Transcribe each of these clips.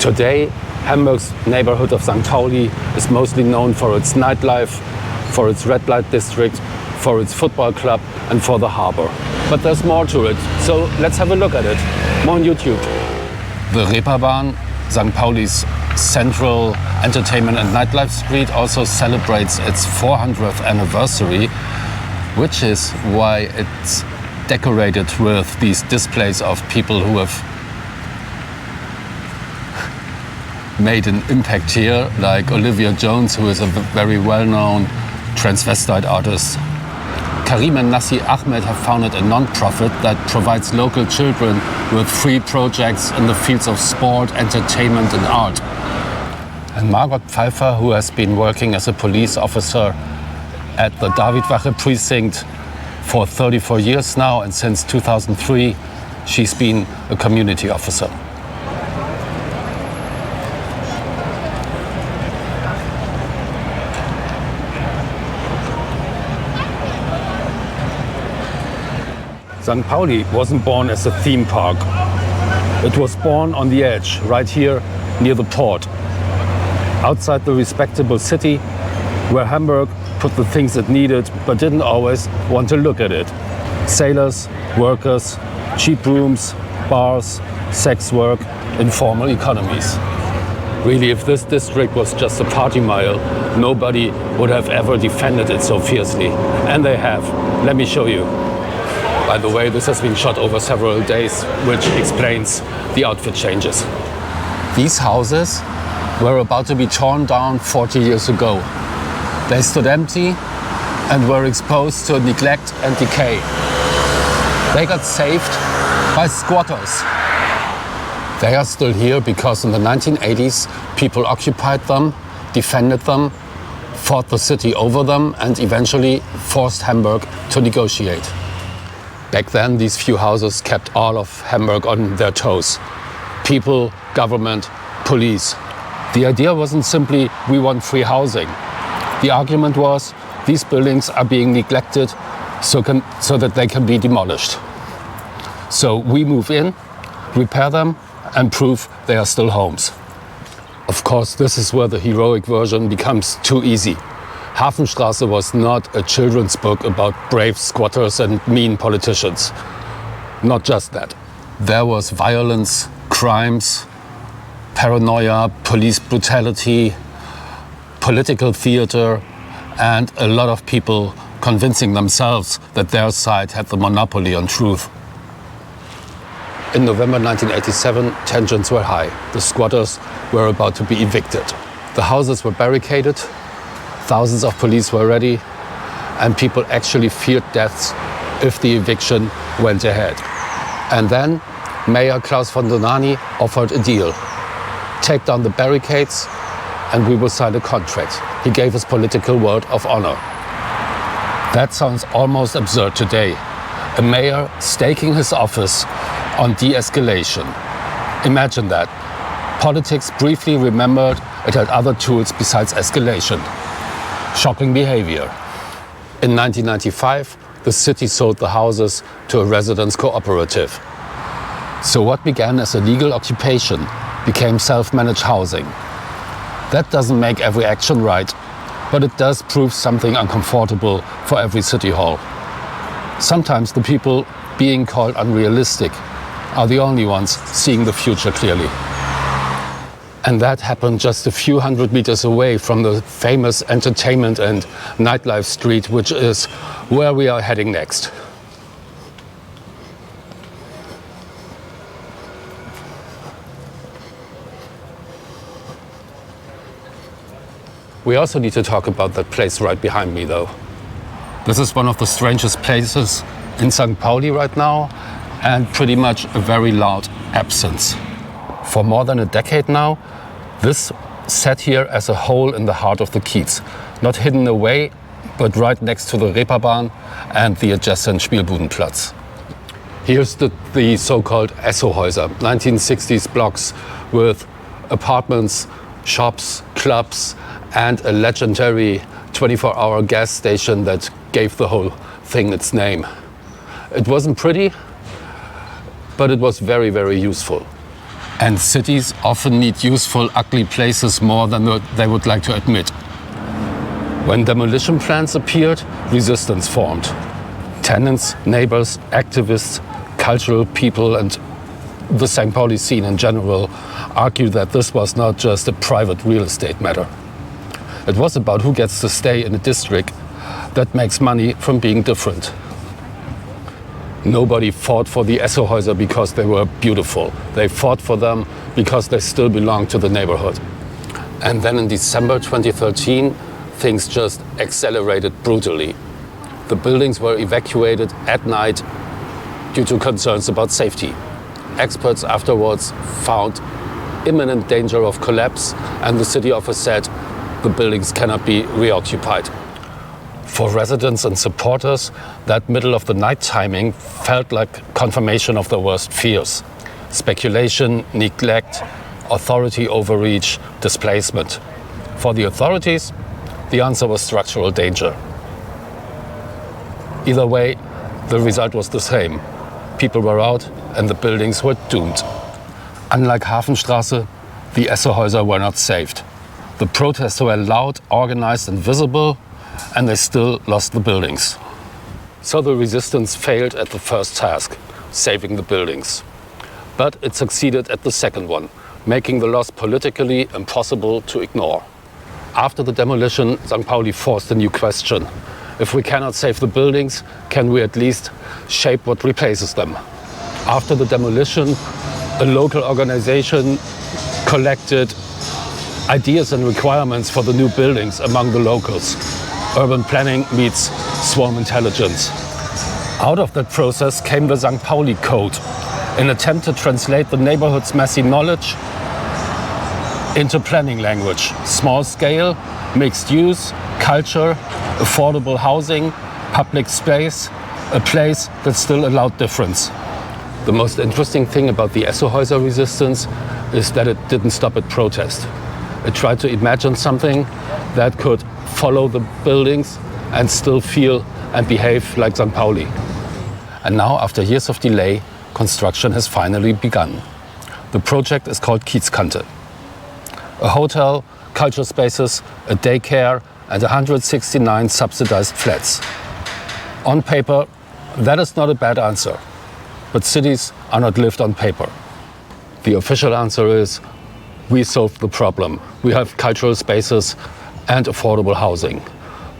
Today, Hamburg's neighborhood of St. Pauli is mostly known for its nightlife, for its red light district, for its football club and for the harbor. But there's more to it, so let's have a look at it. More on YouTube. The Reeperbahn, St. Pauli's central entertainment and nightlife street, also celebrates its 400th anniversary, which is why it's decorated with these displays of people who have made an impact here, like Olivia Jones, who is a very well-known transvestite artist. Karim and Nassi Ahmed have founded a non-profit that provides local children with free projects in the fields of sport, entertainment and art. And Margot Pfeiffer, who has been working as a police officer at the Davidwache precinct for 34 years now, and since 2003 she's been a community officer. St. Pauli wasn't born as a theme park. It was born on the edge, right here near the port, outside the respectable city where Hamburg put the things it needed but didn't always want to look at it. Sailors, workers, cheap rooms, bars, sex work, informal economies. Really, if this district was just a party mile, nobody would have ever defended it so fiercely. And they have. Let me show you. By the way, this has been shot over several days, which explains the outfit changes. These houses were about to be torn down 40 years ago. They stood empty and were exposed to neglect and decay. They got saved by squatters. They are still here because in the 1980s, people occupied them, defended them, fought the city over them, and eventually forced Hamburg to negotiate. Back then, these few houses kept all of Hamburg on their toes. People, government, police. The idea wasn't simply, we want free housing. The argument was, these buildings are being neglected so that they can be demolished. So we move in, repair them, and prove they are still homes. Of course, this is where the heroic version becomes too easy. Hafenstraße was not a children's book about brave squatters and mean politicians. Not just that. There was violence, crimes, paranoia, police brutality, political theater, and a lot of people convincing themselves that their side had the monopoly on truth. In November 1987, tensions were high. The squatters were about to be evicted. The houses were barricaded, thousands of police were ready, and people actually feared deaths if the eviction went ahead. And then Mayor Klaus von Donani offered a deal. Take down the barricades and we will sign a contract. He gave his political word of honor. That sounds almost absurd today. A mayor staking his office on de-escalation. Imagine that. Politics briefly remembered it had other tools besides escalation. Shocking behavior. In 1995, the city sold the houses to a residents' cooperative. So what began as a legal occupation became self-managed housing. That doesn't make every action right, but it does prove something uncomfortable for every city hall. Sometimes the people being called unrealistic are the only ones seeing the future clearly. And that happened just a few hundred meters away from the famous entertainment and nightlife street, which is where we are heading next. We also need to talk about that place right behind me, though. This is one of the strangest places in St. Pauli right now, and pretty much a very loud absence. For more than a decade now, this sat here as a hole in the heart of the Kiez, not hidden away, but right next to the Reeperbahn and the adjacent Spielbudenplatz. Here's the so-called Essohäuser, 1960s blocks with apartments, shops, clubs, and a legendary 24-hour gas station that gave the whole thing its name. It wasn't pretty, but it was very, very useful. And cities often need useful, ugly places more than they would like to admit. When demolition plans appeared, resistance formed. Tenants, neighbors, activists, cultural people and the St. Pauli scene in general argued that this was not just a private real estate matter. It was about who gets to stay in a district that makes money from being different. Nobody fought for the Essohäuser because they were beautiful. They fought for them because they still belonged to the neighborhood. And then in December 2013, things just accelerated brutally. The buildings were evacuated at night due to concerns about safety. Experts afterwards found imminent danger of collapse, and the city office said the buildings cannot be reoccupied. For residents and supporters, that middle of the night timing felt like confirmation of the worst fears. Speculation, neglect, authority overreach, displacement. For the authorities, the answer was structural danger. Either way, the result was the same. People were out and the buildings were doomed. Unlike Hafenstraße, the Essohäuser were not saved. The protests were loud, organized and visible, and they still lost the buildings. So the resistance failed at the first task, saving the buildings. But it succeeded at the second one, making the loss politically impossible to ignore. After the demolition, St. Pauli forced a new question. If we cannot save the buildings, can we at least shape what replaces them? After the demolition, a local organization collected ideas and requirements for the new buildings among the locals. Urban planning meets swarm intelligence. Out of that process came the St. Pauli Code, an attempt to translate the neighborhood's messy knowledge into planning language. Small scale, mixed use, culture, affordable housing, public space, a place that still allowed difference. The most interesting thing about the Essohäuser resistance is that it didn't stop at protest. It tried to imagine something that could follow the buildings and still feel and behave like St. Pauli. And now, after years of delay, construction has finally begun. The project is called Kiezkante. A hotel, cultural spaces, a daycare, and 169 subsidized flats. On paper, that is not a bad answer. But cities are not lived on paper. The official answer is, we solved the problem. We have cultural spaces and affordable housing.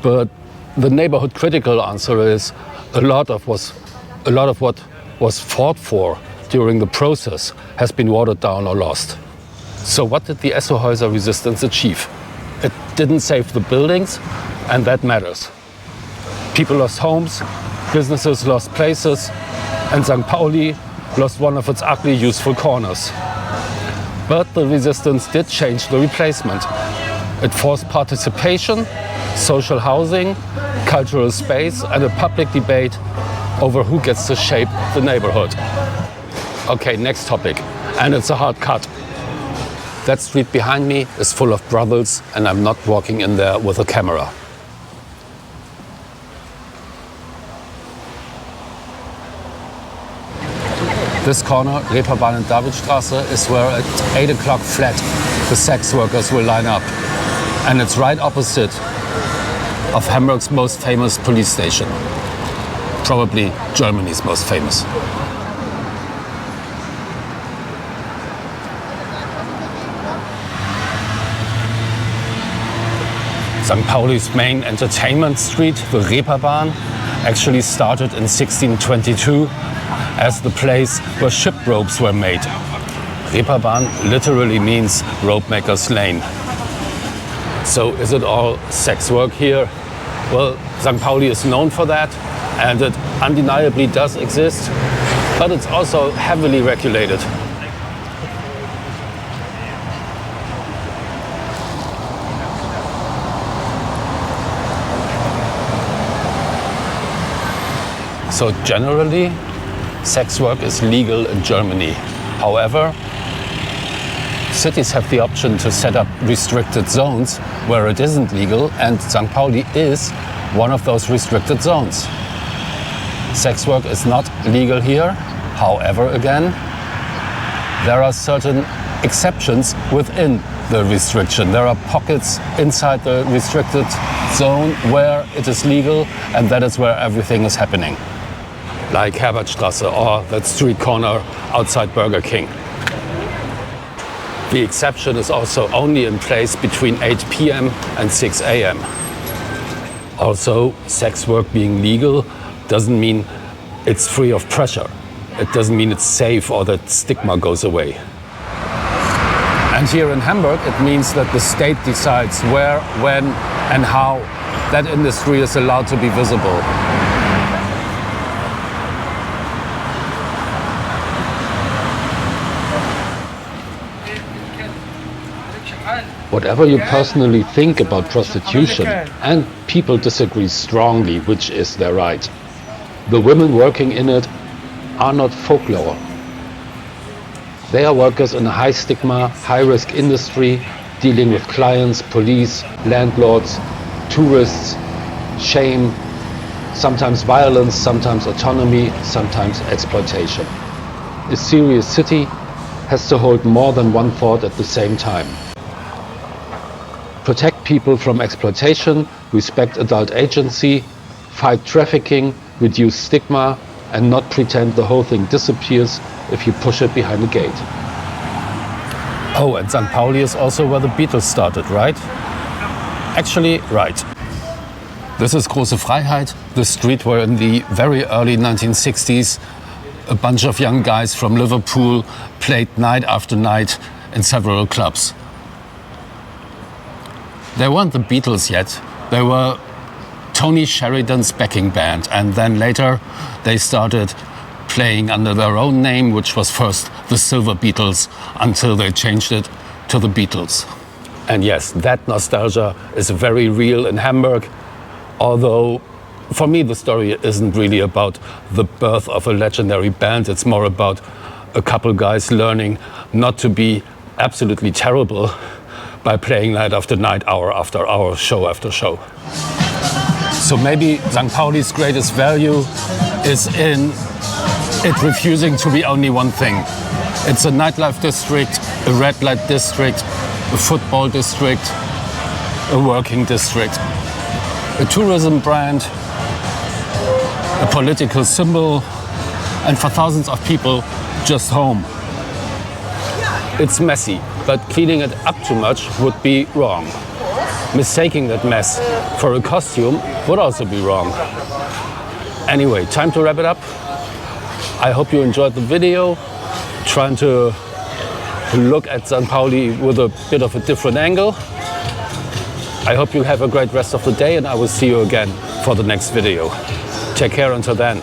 But the neighborhood critical answer is, a lot of what was fought for during the process has been watered down or lost. So what did the Essohäuser resistance achieve? It didn't save the buildings, and that matters. People lost homes, businesses lost places, and St. Pauli lost one of its ugly, useful corners. But the resistance did change the replacement. It forced participation, social housing, cultural space, and a public debate over who gets to shape the neighborhood. Okay, next topic, and it's a hard cut. That street behind me is full of brothels, and I'm not walking in there with a camera. This corner, Reeperbahn and Herbertstraße, is where at 8 o'clock flat the sex workers will line up. And it's right opposite of Hamburg's most famous police station. Probably Germany's most famous. St. Pauli's main entertainment street, the Reeperbahn, actually started in 1622 as the place where ship ropes were made. Reeperbahn literally means rope maker's lane. So is it all sex work here? Well, St. Pauli is known for that, and it undeniably does exist, but it's also heavily regulated. So generally, sex work is legal in Germany. However, cities have the option to set up restricted zones where it isn't legal, and St. Pauli is one of those restricted zones. Sex work is not legal here. However, again, there are certain exceptions within the restriction. There are pockets inside the restricted zone where it is legal, and that is where everything is happening. Like Herbertstraße or that street corner outside Burger King. The exception is also only in place between 8 p.m. and 6 a.m. Also, sex work being legal doesn't mean it's free of pressure. It doesn't mean it's safe or that stigma goes away. And here in Hamburg, it means that the state decides where, when, and how that industry is allowed to be visible. Whatever you personally think about prostitution, and people disagree strongly, which is their right, the women working in it are not folklore. They are workers in a high stigma, high risk industry, dealing with clients, police, landlords, tourists, shame, sometimes violence, sometimes autonomy, sometimes exploitation. A serious city has to hold more than one thought at the same time. Protect people from exploitation, respect adult agency, fight trafficking, reduce stigma, and not pretend the whole thing disappears if you push it behind the gate. Oh, and St. Pauli is also where the Beatles started, right? Actually, right. This is Große Freiheit, the street where in the very early 1960s a bunch of young guys from Liverpool played night after night in several clubs. They weren't the Beatles yet. They were Tony Sheridan's backing band, and then later they started playing under their own name, which was first the Silver Beatles, until they changed it to the Beatles. And yes, that nostalgia is very real in Hamburg, although for me the story isn't really about the birth of a legendary band. It's more about a couple guys learning not to be absolutely terrible by playing night after night, hour after hour, show after show. So maybe St. Pauli's greatest value is in it refusing to be only one thing. It's a nightlife district, a red light district, a football district, a working district, a tourism brand, a political symbol, and for thousands of people, just home. It's messy, but cleaning it up too much would be wrong. Mistaking that mess for a costume would also be wrong. Anyway, time to wrap it up. I hope you enjoyed the video, trying to look at St. Pauli with a bit of a different angle. I hope you have a great rest of the day, and I will see you again for the next video. Take care until then.